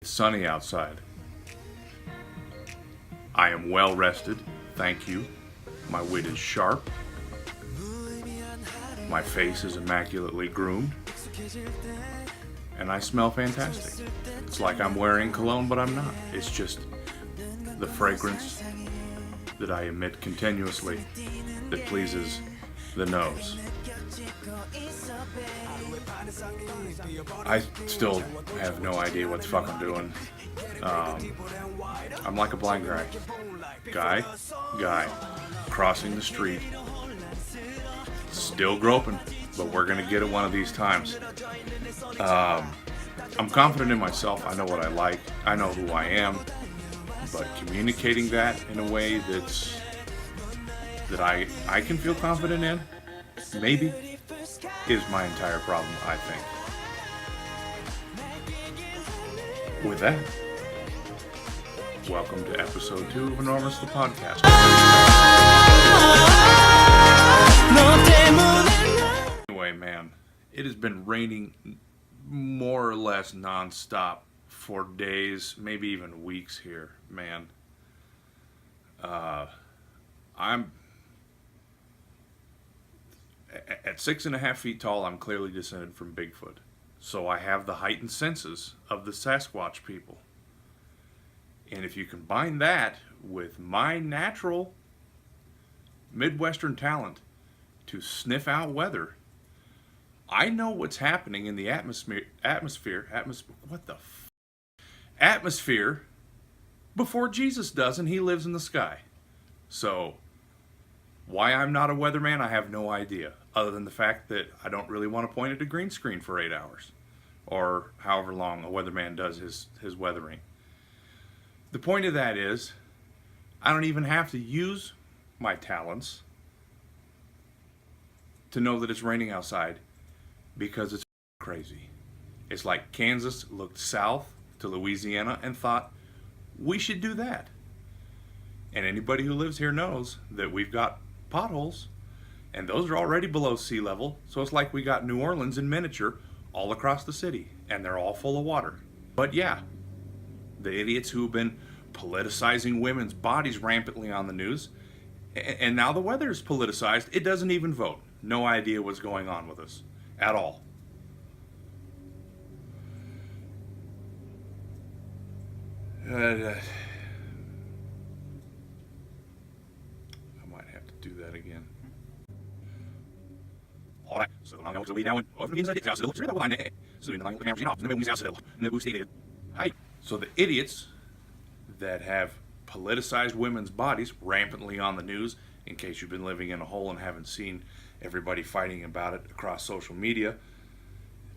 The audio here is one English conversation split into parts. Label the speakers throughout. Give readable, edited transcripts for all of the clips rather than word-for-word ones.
Speaker 1: It's sunny outside. I am well rested, thank you. My wit is sharp. My face is immaculately groomed. And I smell fantastic. It's like I'm wearing cologne, but I'm not. It's just the fragrance that I emit continuously that pleases the nose. I still have no idea what the fuck I'm doing. I'm like a blind guy, crossing the street, still groping, but we're gonna get it one of these times. I'm confident in myself. I know what I like. I know who I am. But communicating that in a way that I can feel confident in, maybe, is my entire problem, I think. With that, welcome to episode 2 of Enormous the Podcast. Anyway, man, it has been raining more or less non-stop for days, maybe even weeks here, man. I'm at 6.5 feet tall. I'm clearly descended from Bigfoot, so I have the heightened senses of the Sasquatch people. And if you combine that with my natural Midwestern talent to sniff out weather, I know what's happening in the atmosphere before Jesus does, and he lives in the sky. So, why I'm not a weatherman, I have no idea, other than the fact that I don't really want to point at a green screen for 8 hours, or however long a weatherman does his weathering. The point of that is, I don't even have to use my talents to know that it's raining outside, because it's crazy. It's like Kansas looked south to Louisiana and thought, we should do that. And anybody who lives here knows that we've got potholes, and those are already below sea level, so it's like we got New Orleans in miniature all across the city, and they're all full of water. But yeah, the idiots who have been politicizing women's bodies rampantly on the news, and now the weather is politicized, it doesn't even vote. No idea what's going on with us at all. I might have to do that again. Alright, so I'm going to down so the idiots that have politicized women's bodies rampantly on the news, in case you've been living in a hole and haven't seen everybody fighting about it across social media,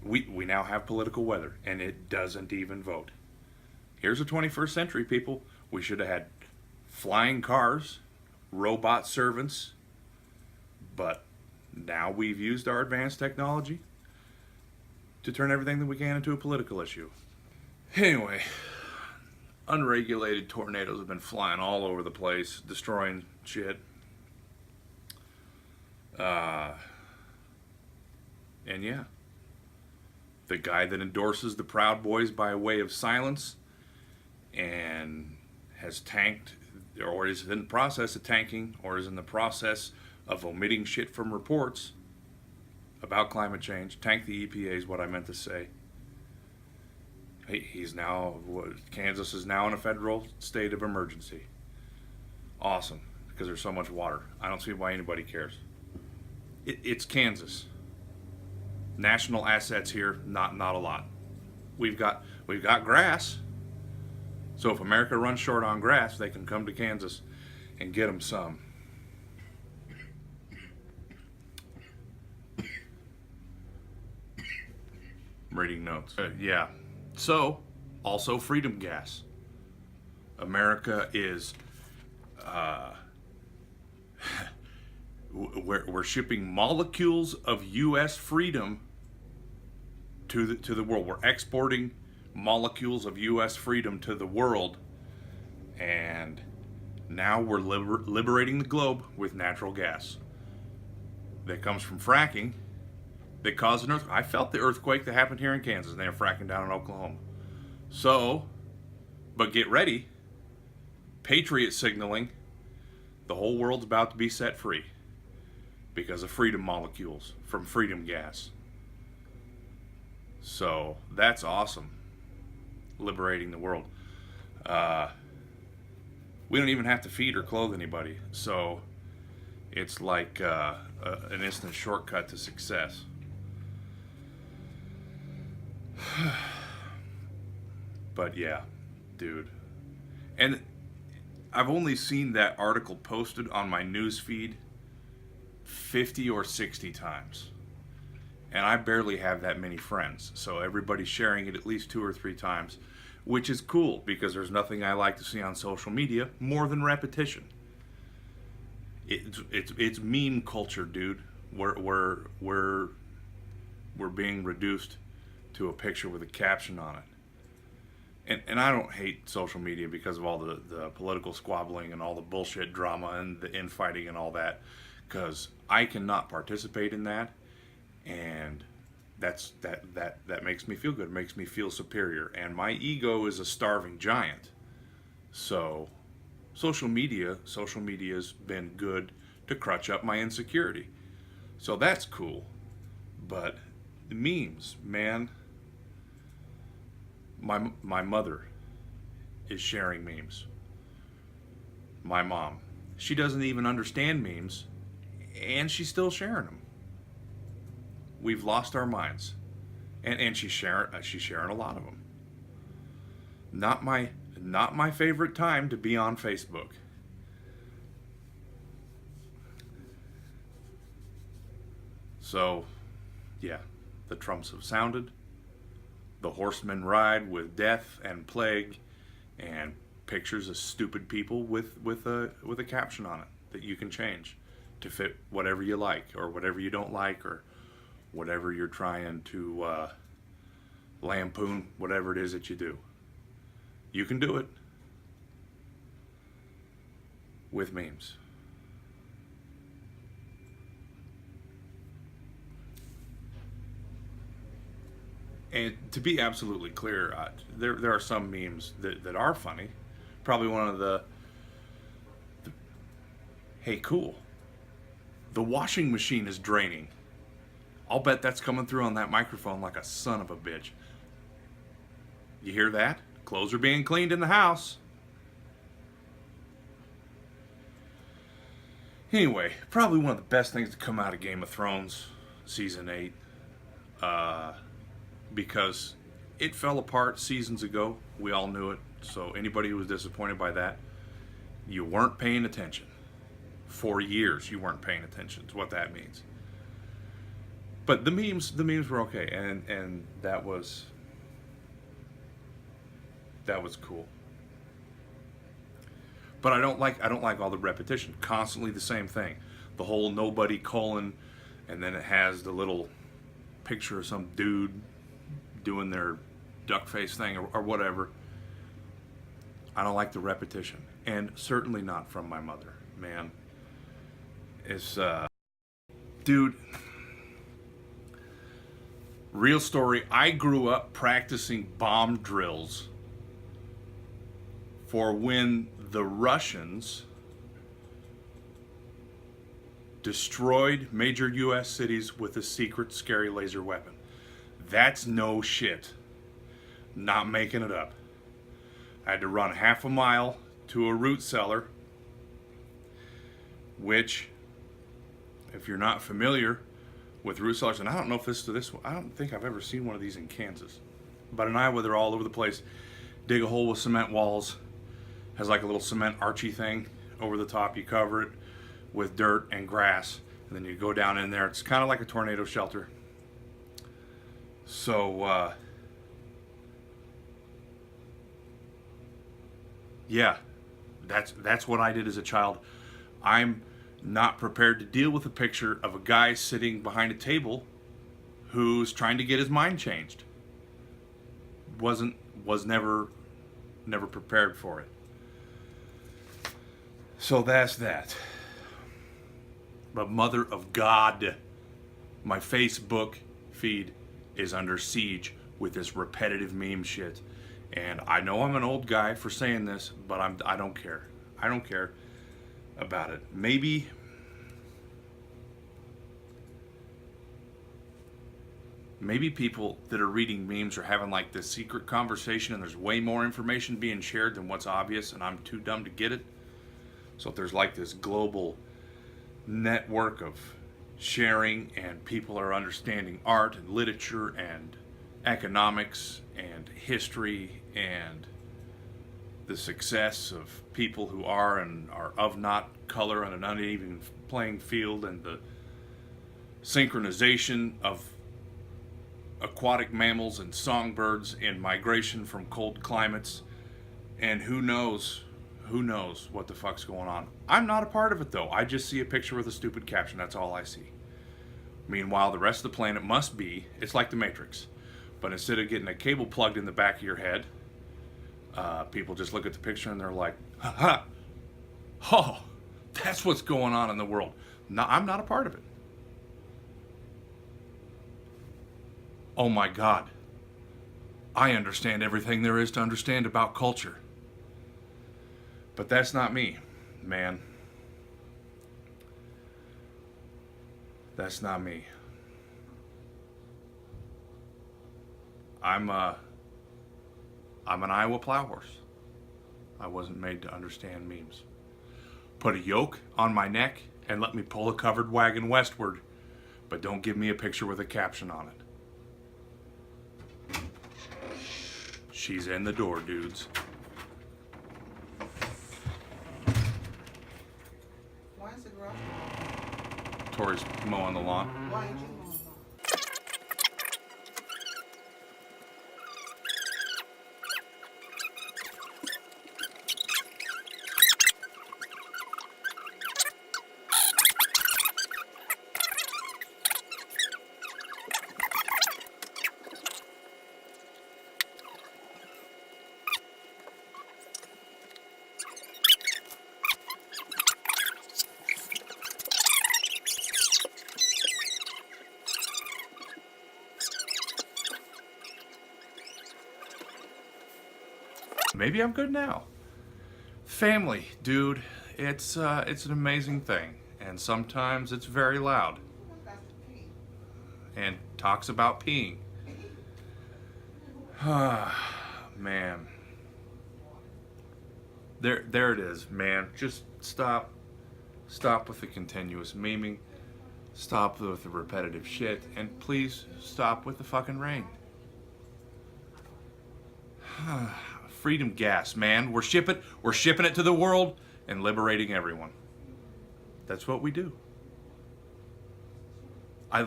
Speaker 1: we now have political weather, and it doesn't even vote. Here's the 21st century, people. We should have had flying cars, robot servants, but now we've used our advanced technology to turn everything that we can into a political issue. Anyway, unregulated tornadoes have been flying all over the place, destroying shit. And yeah, the guy that endorses the Proud Boys by way of silence and has tanked, or is in the process of tanking, or is in the process of omitting shit from reports about climate change. Tank the EPA is what I meant to say. He's now, Kansas is now in a federal state of emergency. Awesome, because there's so much water. I don't see why anybody cares. It's Kansas. National assets here, not a lot. We've got grass. So if America runs short on grass, they can come to Kansas and get them some. I'm reading notes. Yeah. So, also freedom gas. America is, we're shipping molecules of U.S. freedom to the world. We're exporting molecules of U.S. freedom to the world, and now we're liberating the globe with natural gas that comes from fracking that caused an earthquake. I felt the earthquake that happened here in Kansas, and they were fracking down in Oklahoma. So But get ready, patriot signaling, the whole world's about to be set free because of freedom molecules from freedom gas. So that's awesome. Liberating the world. We don't even have to feed or clothe anybody. So it's like an instant shortcut to success. But yeah, dude. And I've only seen that article posted on my news feed 50 or 60 times. And I barely have that many friends. So everybody's sharing it at least 2 or 3 times, which is cool because there's nothing I like to see on social media more than repetition. It's meme culture, dude. We're being reduced to a picture with a caption on it. And I don't hate social media because of all the political squabbling and all the bullshit drama and the infighting and all that, because I cannot participate in that, and that makes me feel good. It makes me feel superior, and my ego is a starving giant. So social media's been good to crutch up my insecurity. So that's cool. But memes, man. My mother is sharing memes. My mom, she doesn't even understand memes, and she's still sharing them. We've lost our minds, and she's sharing a lot of them. Not my favorite time to be on Facebook. So, yeah, the Trumps have sounded. The horsemen ride with death and plague, and pictures of stupid people with a caption on it that you can change to fit whatever you like or whatever you don't like or whatever you're trying to lampoon, whatever it is that you do. You can do it with memes. And to be absolutely clear, there are some memes that are funny. Probably one of the hey, cool. The washing machine is draining. I'll bet that's coming through on that microphone like a son of a bitch. You hear that? Clothes are being cleaned in the house. Anyway, probably one of the best things to come out of Game of Thrones season 8. Because it fell apart seasons ago. We all knew it. So anybody who was disappointed by that, you weren't paying attention. For years, you weren't paying attention to what that means. But the memes were okay, and that was cool. But I don't like all the repetition. Constantly the same thing. The whole nobody colon, and then it has the little picture of some dude doing their duck face thing or whatever. I don't like the repetition, and certainly not from my mother. Man, it's dude, real story. I grew up practicing bomb drills for when the Russians destroyed major U.S. cities with a secret scary laser weapon. That's no shit. Not making it up. I had to run half a mile to a root cellar, which, if you're not familiar with root cellars, and I don't know if I don't think I've ever seen one of these in Kansas, but in Iowa they're all over the place. Dig a hole with cement walls, has like a little cement archy thing over the top. You cover it with dirt and grass, and then you go down in there. It's kind of like a tornado shelter. So, yeah, that's what I did as a child. I'm not prepared to deal with a picture of a guy sitting behind a table who's trying to get his mind changed. Was never prepared for it. So that's that. But Mother of God, my Facebook feed is under siege with this repetitive meme shit. And I know I'm an old guy for saying this, but I don't care. I don't care about it. Maybe people that are reading memes are having like this secret conversation and there's way more information being shared than what's obvious, and I'm too dumb to get it. So if there's like this global network of sharing and people are understanding art and literature and economics and history and the success of people who are and are of not color on an uneven playing field, and the synchronization of aquatic mammals and songbirds in migration from cold climates, and who knows what the fuck's going on. I'm not a part of it though. I just see a picture with a stupid caption. That's all I see. Meanwhile, the rest of the planet must be, it's like the Matrix. But instead of getting a cable plugged in the back of your head, people just look at the picture and they're like, ha, oh, that's what's going on in the world. No, I'm not a part of it. Oh my God, I understand everything there is to understand about culture. But that's not me, man. That's not me. I'm an Iowa plow horse. I wasn't made to understand memes. Put a yoke on my neck and let me pull a covered wagon westward, but don't give me a picture with a caption on it. She's in the door, dudes.
Speaker 2: Why is the garage?
Speaker 1: Tori's mowing the lawn.
Speaker 2: Why ain't you mowing the lawn?
Speaker 1: Maybe I'm good now. Family, dude, it's an amazing thing, and sometimes it's very loud. And talks about peeing. Man. There it is, man. Just stop with the continuous memeing. Stop with the repetitive shit, and please stop with the fucking rain. Freedom gas, man. We're shipping it to the world and liberating everyone. That's what we do. I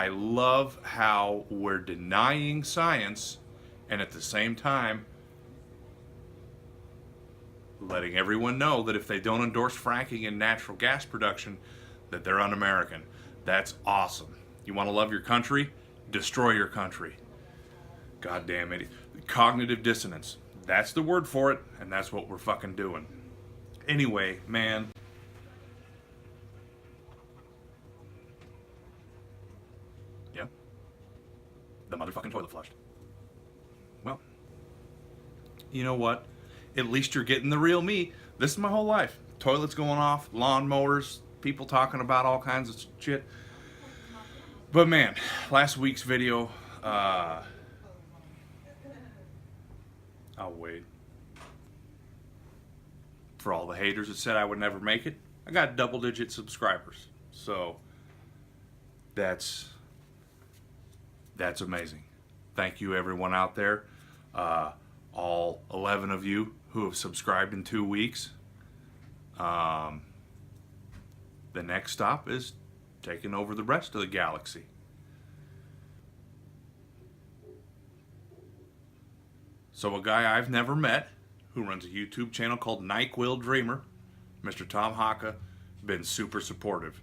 Speaker 1: love how we're denying science and at the same time letting everyone know that if they don't endorse fracking and natural gas production, that they're un-American. That's awesome. You want to love your country? Destroy your country. God damn it. Cognitive dissonance. That's the word for it, and that's what we're fucking doing. Anyway, man. Yeah? The motherfucking toilet flushed. Well, you know what? At least you're getting the real me. This is my whole life. Toilets going off, lawnmowers, people talking about all kinds of shit. But man, last week's video, I'll wait. For all the haters that said I would never make it, I got double-digit subscribers. So that's amazing. Thank you, everyone out there. All 11 of you who have subscribed in 2 weeks. The next stop is taking over the rest of the galaxy. So a guy I've never met, who runs a YouTube channel called NyQuil Dreamer, Mr. Tom Haka, been super supportive.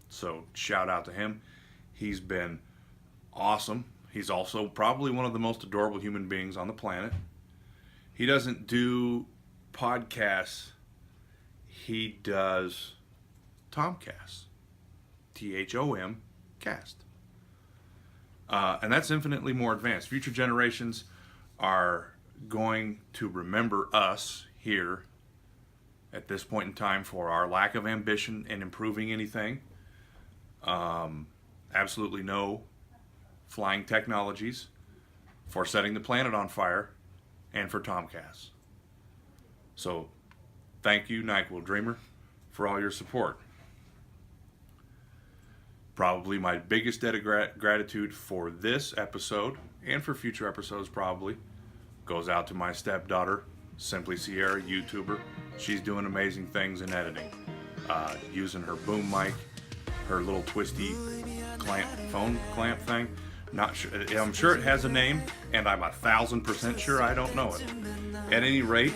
Speaker 1: So shout out to him. He's been awesome. He's also probably one of the most adorable human beings on the planet. He doesn't do podcasts. He does Tomcasts. THOM cast. And that's infinitely more advanced. Future generations are going to remember us here at this point in time for our lack of ambition in improving anything. Absolutely no flying technologies, for setting the planet on fire, and for Tomcats. So, thank you, NyQuil Dreamer, for all your support. Probably my biggest debt of gratitude for this episode, and for future episodes probably, goes out to my stepdaughter, Simply Sierra, YouTuber. She's doing amazing things in editing. Using her boom mic, her little twisty phone clamp thing. Not sure. I'm sure it has a name, and I'm 1,000% sure I don't know it. At any rate,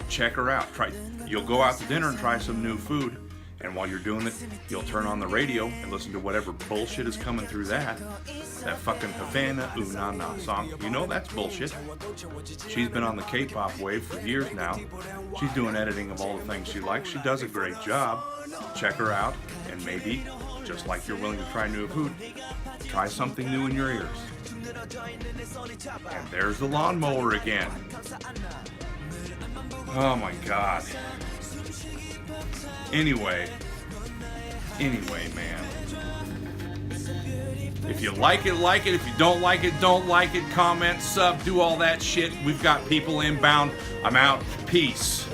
Speaker 1: check her out. You'll go out to dinner and try some new food, and while you're doing it, you'll turn on the radio and listen to whatever bullshit is coming through that fucking Havana Ooh Na Na song. You know that's bullshit. She's been on the K-pop wave for years now. She's doing editing of all the things she likes. She does a great job. Check her out, and maybe, just like you're willing to try new food, try something new in your ears. And there's the lawnmower again. Oh my God. Anyway, man. If you like it, like it. If you don't like it, don't like it. Comment, sub, do all that shit. We've got people inbound. I'm out. Peace.